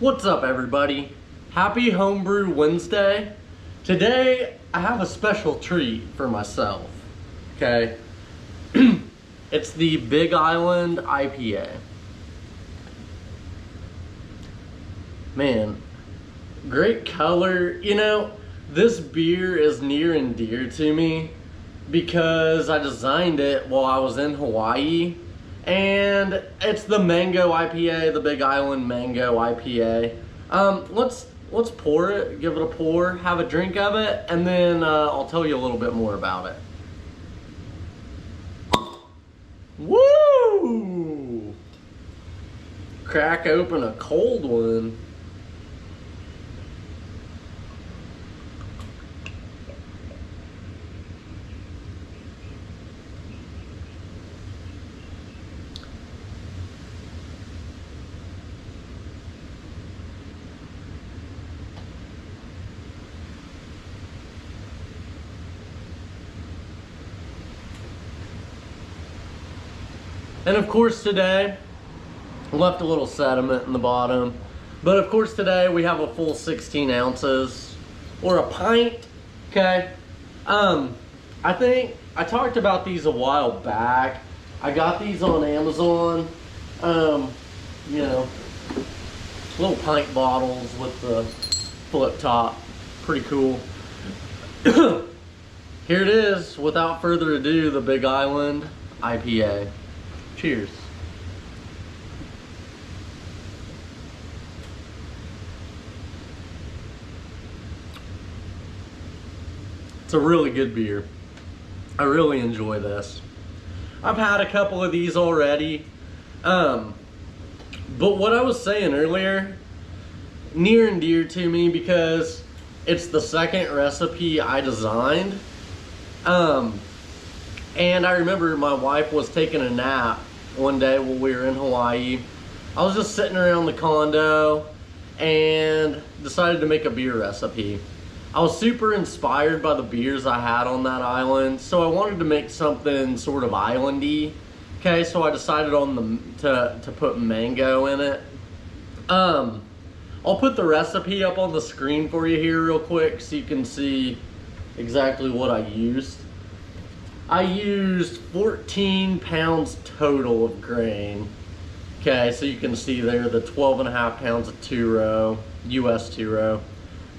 What's up, everybody? Happy Homebrew Wednesday. Today I have a special treat for myself. Okay, it's the Big Island IPA. Man, great color. You know, this beer is near and dear to me because I designed it while I was in Hawaii. And it's the Mango IPA, the Big Island Mango IPA. Let's pour it, give it a pour, have a drink of it, and then I'll tell you a little bit more about it. Woo! Crack open a cold one. And of course today, I left a little sediment in the bottom, but of course today we have a full 16 ounces, or a pint, okay? I think I talked about these a while back. I got these on Amazon, you know, little pint bottles with the flip top, pretty cool. Here it is, without further ado, the Big Island IPA. Cheers. It's a really good beer. I really enjoy this. I've had a couple of these already. But what I was saying earlier, near and dear to me because it's the second recipe I designed. And I remember my wife was taking a nap one day when we were in Hawaii. I was just sitting around the condo and decided to make a beer recipe. I was super inspired by the beers I had on that island, so I wanted to make something sort of islandy. Okay, so I decided on to put mango in it. I'll put the recipe up on the screen for you here real quick so you can see exactly what I used. I used 14 pounds total of grain. Okay, so you can see there the 12.5 pounds of two-row, US two-row.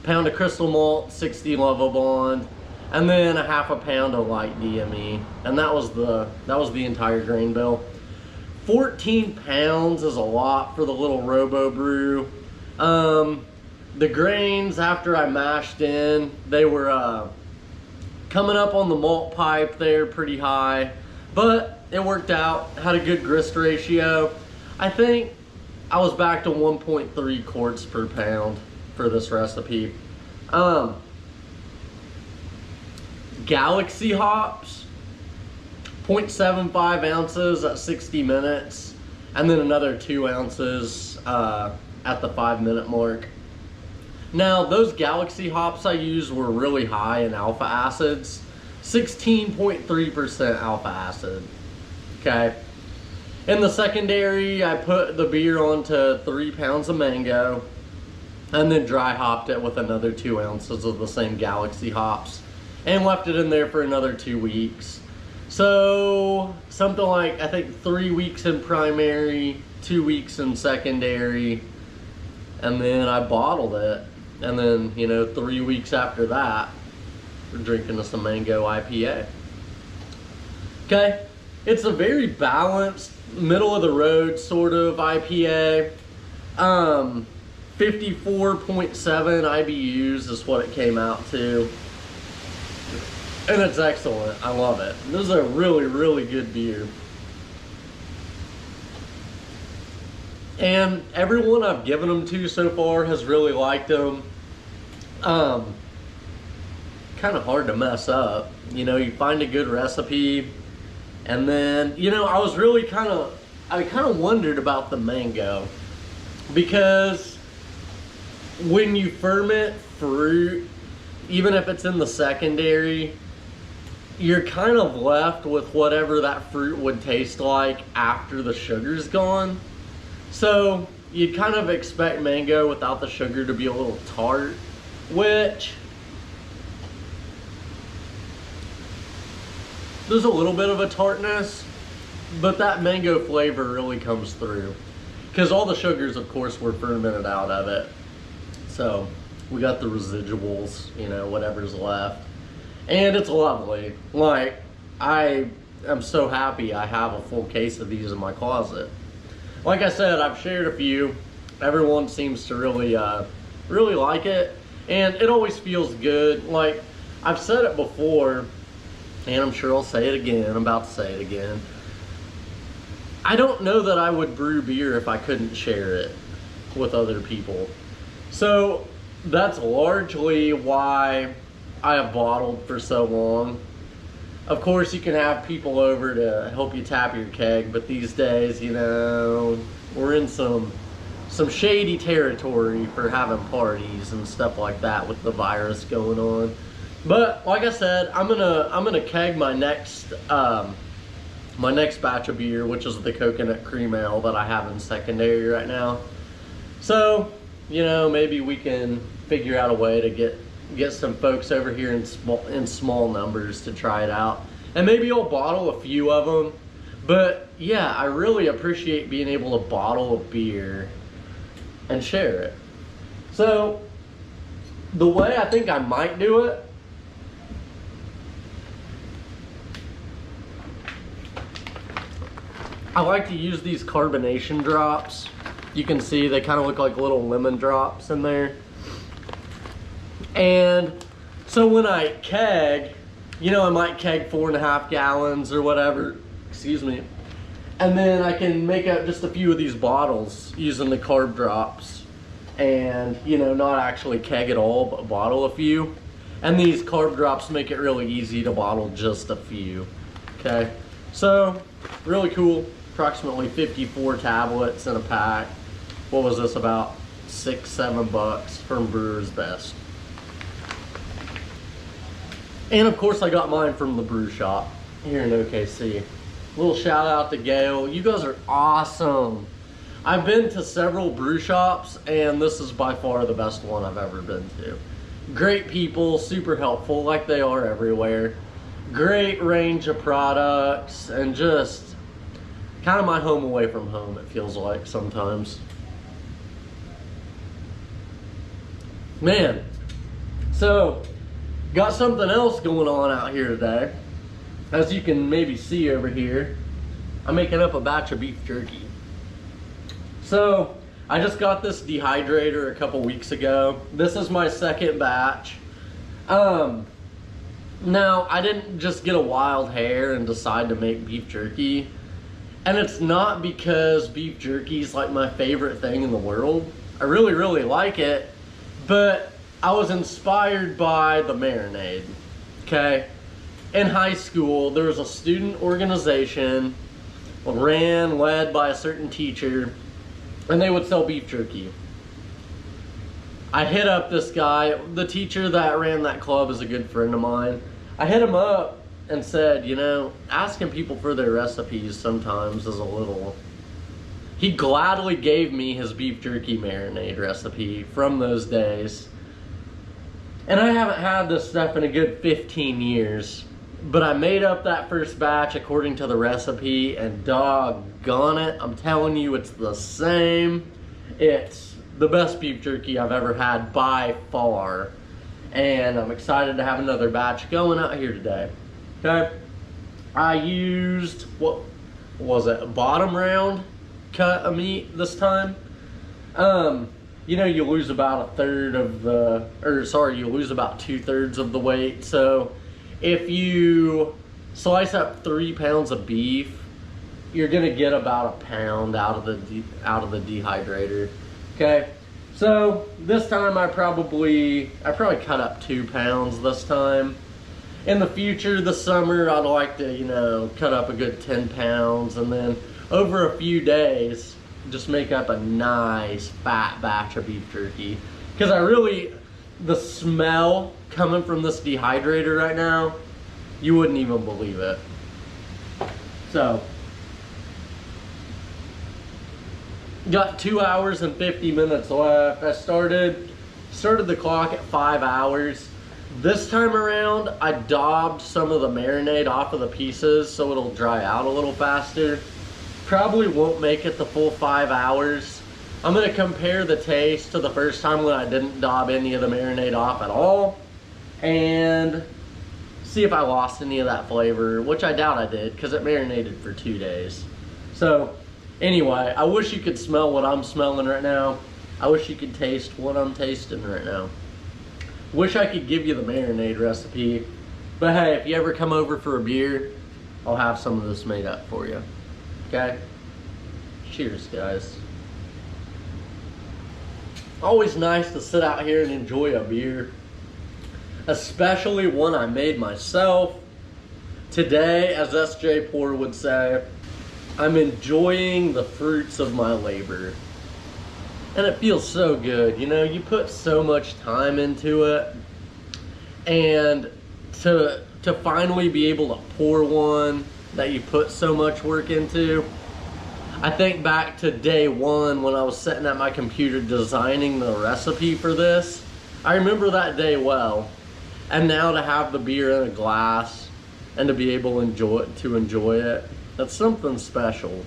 Pound of crystal malt, 60 Lovibond, and then a half a pound of light DME. And that was the entire grain bill. 14 pounds is a lot for the little Robo Brew. The grains, after I mashed in, they were coming up on the malt pipe there pretty high, but it worked out. Had a good grist ratio. I think I was back to 1.3 quarts per pound for this recipe. Galaxy hops, 0.75 ounces at 60 minutes, and then another 2 ounces at the 5-minute mark. Now, those Galaxy hops I used were really high in alpha acids, 16.3% alpha acid, okay? In the secondary, I put the beer onto 3 pounds of mango, and then dry hopped it with another 2 ounces of the same Galaxy hops, and left it in there for another 2 weeks. So, something like, I think 3 weeks in primary, 2 weeks in secondary, and then I bottled it. And then, you know, 3 weeks after that, we're drinking us a Mango IPA. Okay, it's a very balanced, middle of the road sort of IPA. 54.7 IBUs is what it came out to. And it's excellent, I love it. This is a really, really good beer. And everyone I've given them to so far has really liked them. Kind of hard to mess up. You know, you find a good recipe, and then, you know, I kind of wondered about the mango, because when you ferment fruit, even if it's in the secondary, you're kind of left with whatever that fruit would taste like after the sugar's gone. So you'd kind of expect mango without the sugar to be a little tart, which there's a little bit of a tartness, but that mango flavor really comes through because all the sugars, of course, were fermented out of it. So we got the residuals, you know, whatever's left. And it's lovely. Like, I am so happy I have a full case of these in my closet. Like I said, I've shared a few. Everyone seems to really like it. And it always feels good. Like, I've said it before, and I'm sure I'll say it again. I'm about to say it again. I don't know that I would brew beer if I couldn't share it with other people. So that's largely why I have bottled for so long. Of course, you can have people over to help you tap your keg, but these days, you know, we're in some shady territory for having parties and stuff like that with the virus going on. But like I said, I'm gonna keg my next batch of beer, which is the coconut cream ale that I have in secondary right now. So, you know, maybe we can figure out a way to get some folks over here in small numbers to try it out, and maybe I'll bottle a few of them. But yeah, I really appreciate being able to bottle a beer and share it. So the way I think I might do it, I like to use these carbonation drops. You can see they kind of look like little lemon drops in there. And so when I keg, you know, I might keg 4.5 gallons or whatever, excuse me. And then I can make up just a few of these bottles using the carb drops and, you know, not actually keg at all, but bottle a few. And these carb drops make it really easy to bottle just a few, okay? So, really cool. Approximately 54 tablets in a pack. What was this, about $6-7 from Brewer's Best. And of course I got mine from the brew shop here in OKC. Little shout out to Gail. You guys are awesome. I've been to several brew shops and this is by far the best one I've ever been to. Great people, super helpful like they are everywhere. Great range of products and just kind of my home away from home, it feels like sometimes. Man, so got something else going on out here today. As you can maybe see over here, I'm making up a batch of beef jerky. So I just got this dehydrator a couple weeks ago. This is my second batch. Now I didn't just get a wild hair and decide to make beef jerky. And it's not because beef jerky is like my favorite thing in the world. I really, really like it, but I was inspired by the marinade, okay? In high school, there was a student organization led by a certain teacher, and they would sell beef jerky. I hit up this guy. The teacher that ran that club is a good friend of mine. I hit him up and said, you know, asking people for their recipes sometimes is a little... He gladly gave me his beef jerky marinade recipe from those days. And I haven't had this stuff in a good 15 years. But I made up that first batch according to the recipe, and doggone it, I'm telling you, it's the same. It's the best beef jerky I've ever had by far. And I'm excited to have another batch going out here today. Okay, I used, what was it, a bottom round cut of meat this time. You know, you lose about a third of the, or sorry, you lose about 2/3 of the weight. So if you slice up 3 pounds of beef, you're gonna get about a pound out of the dehydrator. Okay, so this time I probably cut up 2 pounds this time. In the future, this summer, I'd like to, you know, cut up a good 10 pounds and then over a few days, just make up a nice fat batch of beef jerky. Because the smell coming from this dehydrator right now, you wouldn't even believe it. So, Got 2 hours and 50 minutes left. I started the clock at 5 hours. This time around, I daubed some of the marinade off of the pieces so it'll dry out a little faster. Probably won't make it the full 5 hours. I'm gonna compare the taste to the first time when I didn't daub any of the marinade off at all, and see if I lost any of that flavor, which I doubt I did because it marinated for 2 days. So anyway, I wish you could smell what I'm smelling right now. I wish you could taste what I'm tasting right now. Wish I could give you the marinade recipe, but hey, if you ever come over for a beer, I'll have some of this made up for you. Okay? Cheers, guys. Always nice to sit out here and enjoy a beer, especially one I made myself. Today, as SJ Poor would say, I'm enjoying the fruits of my labor. And it feels so good, you know, you put so much time into it, and to finally be able to pour one that you put so much work into. I think back to day one when I was sitting at my computer designing the recipe for this. I remember that day well. And now to have the beer in a glass and to be able to enjoy it, that's something special.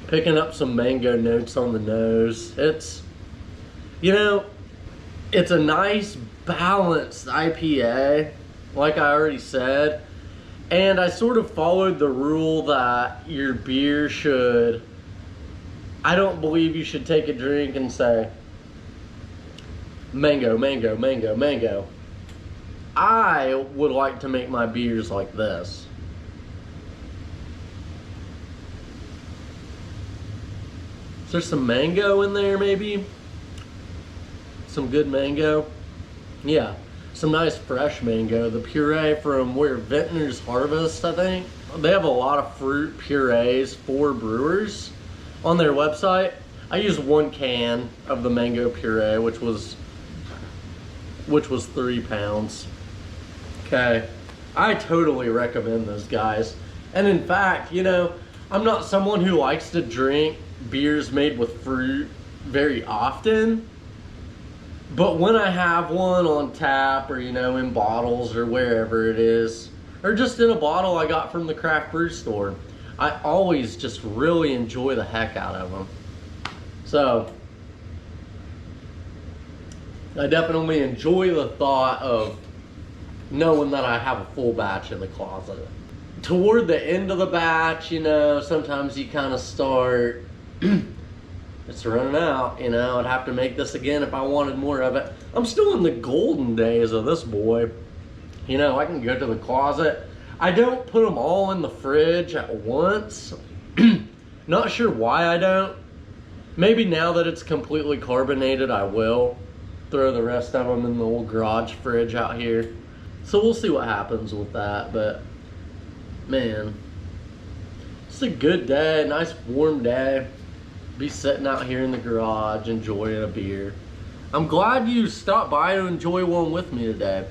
Picking up some mango notes on the nose. It's, you know, it's a nice balanced IPA, like I already said. And I sort of followed the rule that your beer should, I don't believe you should take a drink and say, mango, mango, mango, mango. I would like to make my beers like this. Is there some mango in there maybe? Some good mango? Yeah, some nice fresh mango. The puree from where Vintner's Harvest, I think. They have a lot of fruit purees for brewers on their website. I used 1 can of the mango puree, which was 3 pounds. Okay, I totally recommend those guys. And in fact, you know, I'm not someone who likes to drink beers made with fruit very often, but when I have one on tap or, you know, in bottles or wherever it is, or just in a bottle I got from the craft brew store, I always just really enjoy the heck out of them. So I definitely enjoy the thought of knowing that I have a full batch in the closet. Toward the end of the batch, you know, sometimes you kind of start, it's running out, you know, I'd have to make this again if I wanted more of it. I'm still in the golden days of this boy. You know, I can go to the closet. I don't put them all in the fridge at once. Not sure why I don't. Maybe now that it's completely carbonated, I will throw the rest of them in the old garage fridge out here. So we'll see what happens with that, but man, it's a good day, nice warm day. Be sitting out here in the garage enjoying a beer. I'm glad you stopped by to enjoy one with me today.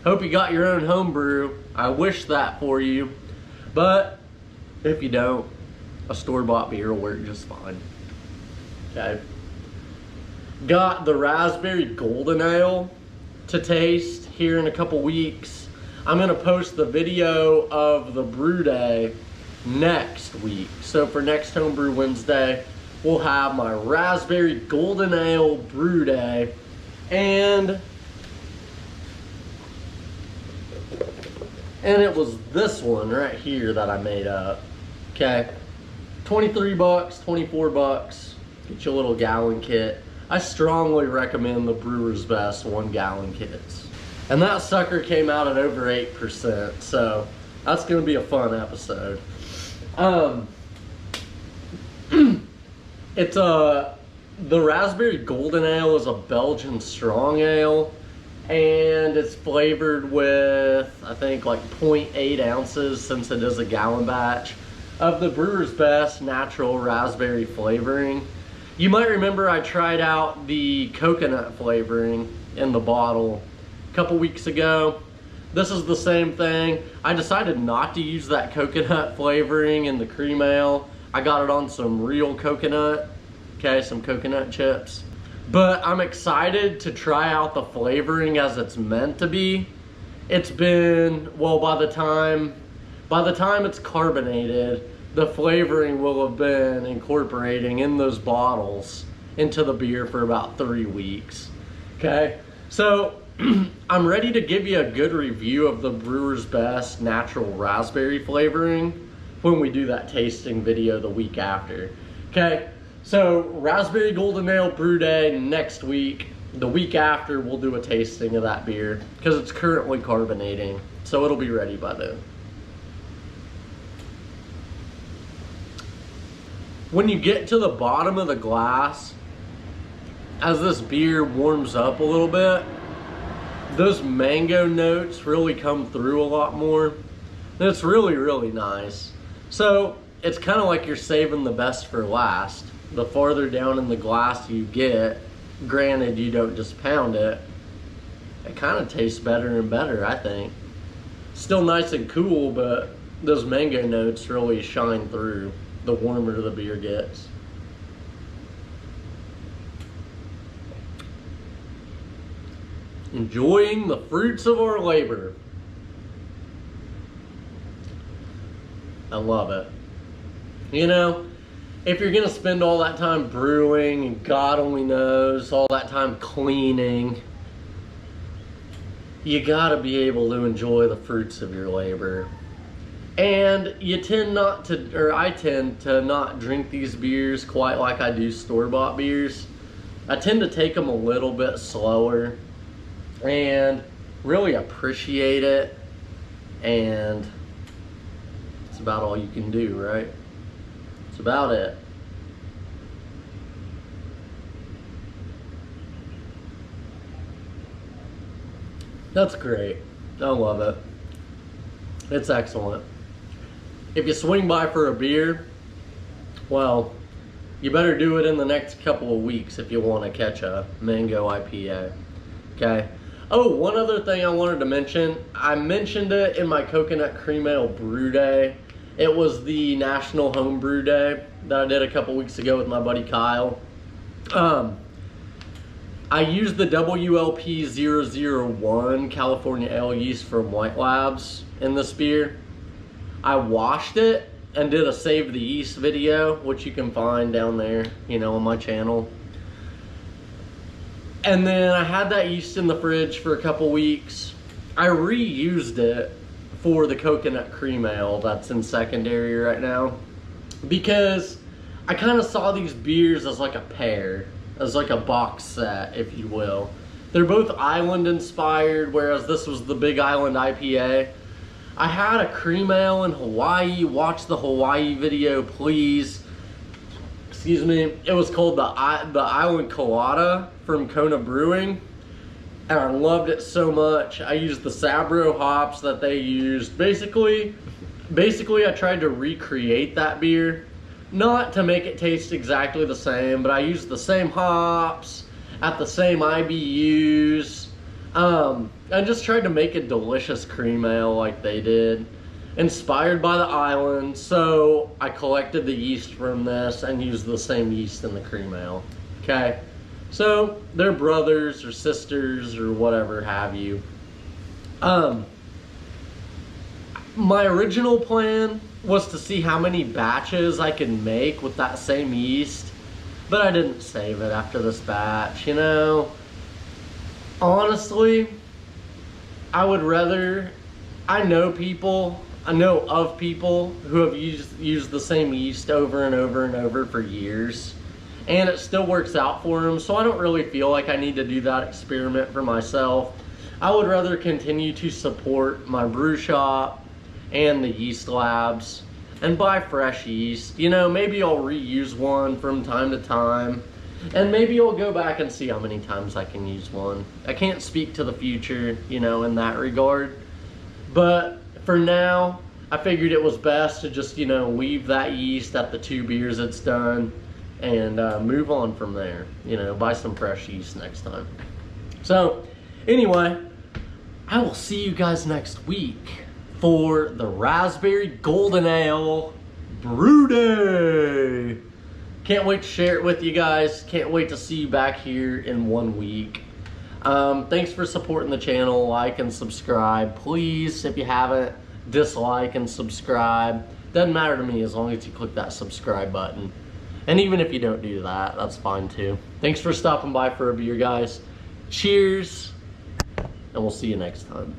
Hope you got your own home brew. I wish that for you, but if you don't, a store-bought beer will work just fine. Okay. Got the raspberry golden ale to taste here in a couple weeks. I'm gonna post the video of the brew day next week. So for next Homebrew Wednesday, we'll have my raspberry golden ale brew day, and it was this one right here that I made up. Okay, 23 bucks, 24 bucks. Get your little gallon kit. I strongly recommend the Brewer's Best 1 gallon kits. And that sucker came out at over 8%, so that's gonna be a fun episode. It's the raspberry golden ale is a Belgian strong ale, and it's flavored with, I think, like 0.8 ounces, since it is a gallon batch, of the Brewer's Best natural raspberry flavoring. You might remember I tried out the coconut flavoring in the bottle a couple weeks ago. This is the same thing. I decided not to use that coconut flavoring in the cream ale. I got it on some real coconut, okay, some coconut chips. But I'm excited to try out the flavoring as it's meant to be. It's been, well, by the time it's carbonated, the flavoring will have been incorporating in those bottles into the beer for about 3 weeks, okay? So I'm ready to give you a good review of the Brewer's Best natural raspberry flavoring when we do that tasting video the week after, okay? So Raspberry Golden Ale Brew Day next week. The week after, we'll do a tasting of that beer because it's currently carbonating, so it'll be ready by then. When you get to the bottom of the glass, as this beer warms up a little bit, those mango notes really come through a lot more. And it's really, really nice. So it's kind of like you're saving the best for last. The farther down in the glass you get, granted you don't just pound it, it kind of tastes better and better, I think. Still nice and cool, but those mango notes really shine through the warmer the beer gets. Enjoying the fruits of our labor. I love it. You know, if you're gonna spend all that time brewing, and God only knows, all that time cleaning, you gotta be able to enjoy the fruits of your labor. And you tend not to, or I tend to not drink these beers quite like I do store-bought beers. I tend to take them a little bit slower and really appreciate it, and it's about all you can do, right? That's about it. That's great. I love it. It's excellent. If you swing by for a beer, well, you better do it in the next couple of weeks if you want to catch a mango IPA. Okay? Oh, one other thing I wanted to mention. I mentioned it in my Coconut Cream Ale Brew Day. It was the National Homebrew Day that I did a couple weeks ago with my buddy Kyle. I used the WLP 001 California Ale yeast from White Labs in this beer. I washed it and did a Save the Yeast video, which you can find down there, you know, on my channel. And then I had that yeast in the fridge for a couple weeks. I reused it for the Coconut Cream Ale that's in secondary right now, because I kind of saw these beers as like a pair, as like a box set, if you will. They're both island inspired, whereas this was the Big Island IPA. I had a cream ale in Hawaii. Watch the Hawaii video, please. Excuse me. It was called the Island Colada from Kona Brewing, and I loved it so much. I used the Sabro hops that they used. Basically, I tried to recreate that beer, not to make it taste exactly the same, but I used the same hops at the same IBUs. I just tried to make a delicious cream ale like they did, inspired by the island. So I collected the yeast from this and used the same yeast in the cream ale. Okay, so they're brothers or sisters or whatever have you. My original plan was to see how many batches I could make with that same yeast, but I didn't save it after this batch, you know. Honestly, I would rather, I know of people who have used the same yeast over and over and over for years, and it still works out for them, so I don't really feel like I need to do that experiment for myself. I would rather continue to support my brew shop and the yeast labs and buy fresh yeast. You know, maybe I'll reuse one from time to time, and maybe I'll go back and see how many times I can use one. I can't speak to the future, you know, in that regard. But for now, I figured it was best to just, you know, leave that yeast at the 2 beers it's done and move on from there. You know, buy some fresh yeast next time. So, anyway, I will see you guys next week for the Raspberry Golden Ale Brew Day. Can't wait to share it with you guys. Can't wait to see you back here in 1 week. Thanks for supporting the channel. Like and subscribe. Please, if you haven't, dislike and subscribe. Doesn't matter to me as long as you click that subscribe button. And even if you don't do that, that's fine too. Thanks for stopping by for a beer, guys. Cheers, and we'll see you next time.